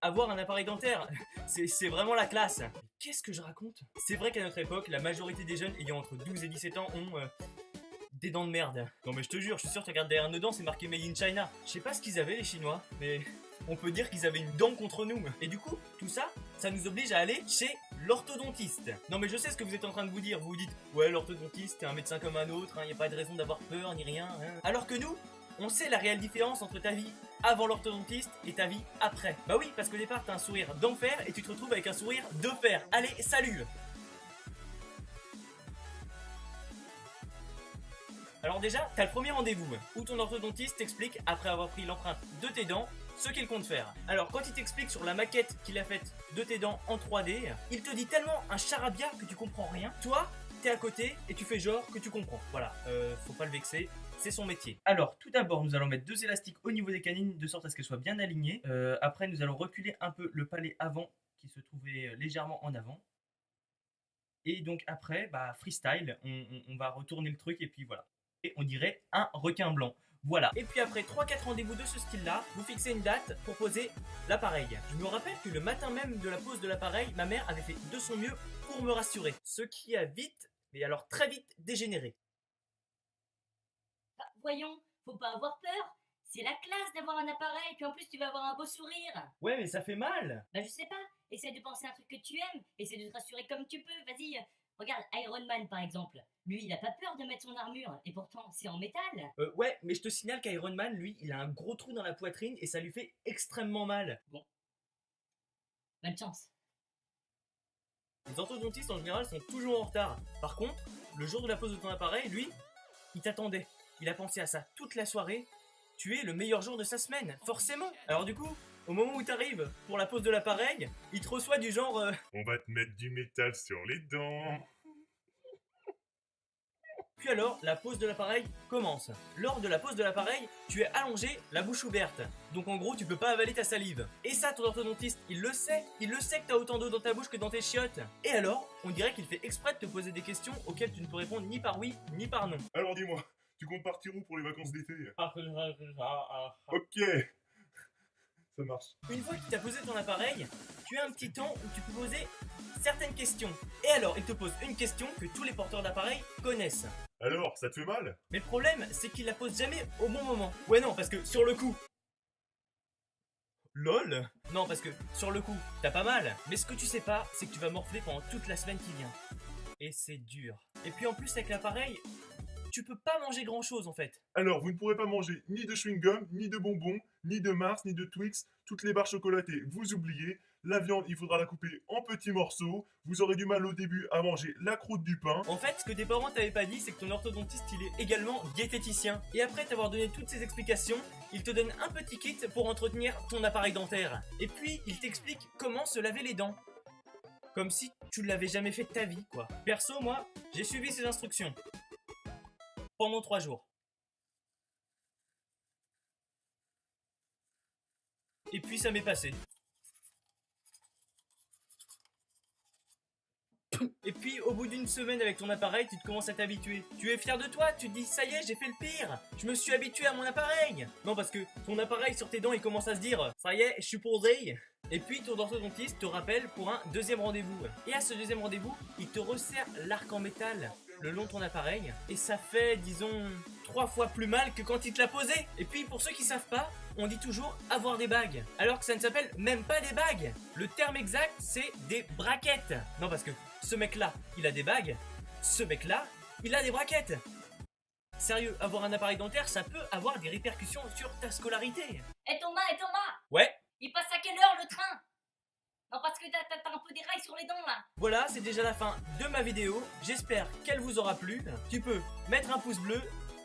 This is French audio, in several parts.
avoir un appareil dentaire. C'est vraiment la classe. Qu'est-ce que je raconte? C'est vrai qu'à notre époque, la majorité des jeunes ayant entre 12 et 17 ans ont des dents de merde. Non mais je te jure, je suis sûr, tu regardes derrière nos dents, c'est marqué Made in China. Je sais pas ce qu'ils avaient les Chinois, mais on peut dire qu'ils avaient une dent contre nous. Et du coup, tout ça, ça nous oblige à aller chez l'orthodontiste. Non mais je sais ce que vous êtes en train de vous dire. Vous vous dites, ouais, l'orthodontiste, c'est un médecin comme un autre, y a pas de raison d'avoir peur ni rien. Alors que nous, on sait la réelle différence entre ta vie avant l'orthodontiste et ta vie après. Bah oui, parce qu'au départ, t'as un sourire d'enfer et tu te retrouves avec un sourire de fer. Allez, salut! Alors déjà, t'as le premier rendez-vous où ton orthodontiste t'explique, après avoir pris l'empreinte de tes dents, ce qu'il compte faire. Alors quand il t'explique sur la maquette qu'il a faite de tes dents en 3D, il te dit tellement un charabia que tu comprends rien. Toi, t'es à côté et tu fais genre que tu comprends. Voilà, faut pas le vexer, c'est son métier. Alors tout d'abord, nous allons mettre 2 élastiques au niveau des canines de sorte à ce qu'elles soient bien alignées. Après, nous allons reculer un peu le palais avant qui se trouvait légèrement en avant. Et donc après, bah freestyle, on va retourner le truc et puis voilà. Et on dirait un requin blanc. Voilà. Et puis après 3-4 rendez-vous de ce style-là, vous fixez une date pour poser l'appareil. Je me rappelle que le matin même de la pose de l'appareil, ma mère avait fait de son mieux pour me rassurer. Ce qui a vite, mais alors très vite, dégénéré. Bah, voyons, faut pas avoir peur. C'est la classe d'avoir un appareil, puis en plus tu vas avoir un beau sourire. Ouais, mais ça fait mal. Bah je sais pas, essaie de penser à un truc que tu aimes, essaie de te rassurer comme tu peux, vas-y. Regarde, Iron Man par exemple. Lui, il a pas peur de mettre son armure, et pourtant c'est en métal. Ouais, mais je te signale qu'Iron Man, lui, il a un gros trou dans la poitrine et ça lui fait extrêmement mal. Bon, bonne chance. Les orthodontistes en général sont toujours en retard. Par contre, le jour de la pose de ton appareil, lui, il t'attendait. Il a pensé à ça toute la soirée. Tu es le meilleur jour de sa semaine, forcément. Alors du coup, au moment où t'arrives pour la pose de l'appareil, il te reçoit du genre On va te mettre du métal sur les dents. Puis alors, la pose de l'appareil commence. Lors de la pose de l'appareil, tu es allongé, la bouche ouverte. Donc en gros, tu peux pas avaler ta salive. Et ça, ton orthodontiste, il le sait que t'as autant d'eau dans ta bouche que dans tes chiottes. Et alors, on dirait qu'il fait exprès de te poser des questions auxquelles tu ne peux répondre ni par oui, ni par non. Alors dis-moi, tu comptes partir où pour les vacances d'été? Ok, ça marche. Une fois qu'il t'a posé ton appareil, tu as un petit temps où tu peux poser certaines questions. Et alors, il te pose une question que tous les porteurs d'appareil connaissent. Alors, ça te fait mal? Mais le problème, c'est qu'il la pose jamais au bon moment. Ouais non, parce que sur le coup... LOL. Non, parce que sur le coup, t'as pas mal. Mais ce que tu sais pas, c'est que tu vas morfler pendant toute la semaine qui vient. Et c'est dur. Et puis en plus, avec l'appareil, tu peux pas manger grand chose en fait. Alors, vous ne pourrez pas manger ni de chewing-gum, ni de bonbons, ni de Mars, ni de Twix. Toutes les barres chocolatées, vous oubliez. La viande, il faudra la couper en petits morceaux. Vous aurez du mal au début à manger la croûte du pain. En fait, ce que tes parents t'avaient pas dit, c'est que ton orthodontiste, il est également diététicien. Et après t'avoir donné toutes ces explications, il te donne un petit kit pour entretenir ton appareil dentaire. Et puis, il t'explique comment se laver les dents. Comme si tu l'avais jamais fait de ta vie, quoi. Perso, moi, j'ai suivi ses instructions. Pendant 3 jours. Et puis ça m'est passé. Et puis au bout d'une semaine avec ton appareil, tu te commences à t'habituer. Tu es fier de toi, tu te dis ça y est, j'ai fait le pire. Je me suis habitué à mon appareil. Non, parce que ton appareil sur tes dents, il commence à se dire ça y est, je suis posé. Et puis ton orthodontiste te rappelle pour un deuxième rendez-vous. Et à ce deuxième rendez-vous, il te resserre l'arc en métal le long de ton appareil. Et ça fait, disons, 3 fois plus mal que quand il te l'a posé. Et puis pour ceux qui savent pas, on dit toujours avoir des bagues. Alors que ça ne s'appelle même pas des bagues. Le terme exact, c'est des braquettes. Non, parce que ce mec-là, il a des bagues. Ce mec-là, il a des braquettes. Sérieux, avoir un appareil dentaire, ça peut avoir des répercussions sur ta scolarité. Eh Thomas, Ouais. il passe à quelle heure le train? Non, parce que t'as un peu des rails sur les dents là. Voilà, c'est déjà la fin de ma vidéo. J'espère qu'elle vous aura plu. Tu peux mettre un pouce bleu,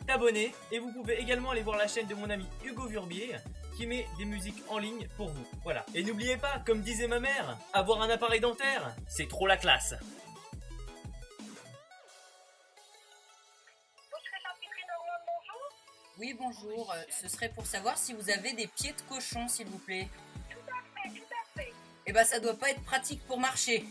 t'abonner et vous pouvez également aller voir la chaîne de mon ami Hugo Vurbier qui met des musiques en ligne pour vous. Voilà. Et n'oubliez pas, comme disait ma mère, avoir un appareil dentaire, c'est trop la classe. Oui, bonjour. Ce serait pour savoir si vous avez des pieds de cochon, s'il vous plaît. Tout à fait, tout à fait. Eh ben, ça doit pas être pratique pour marcher.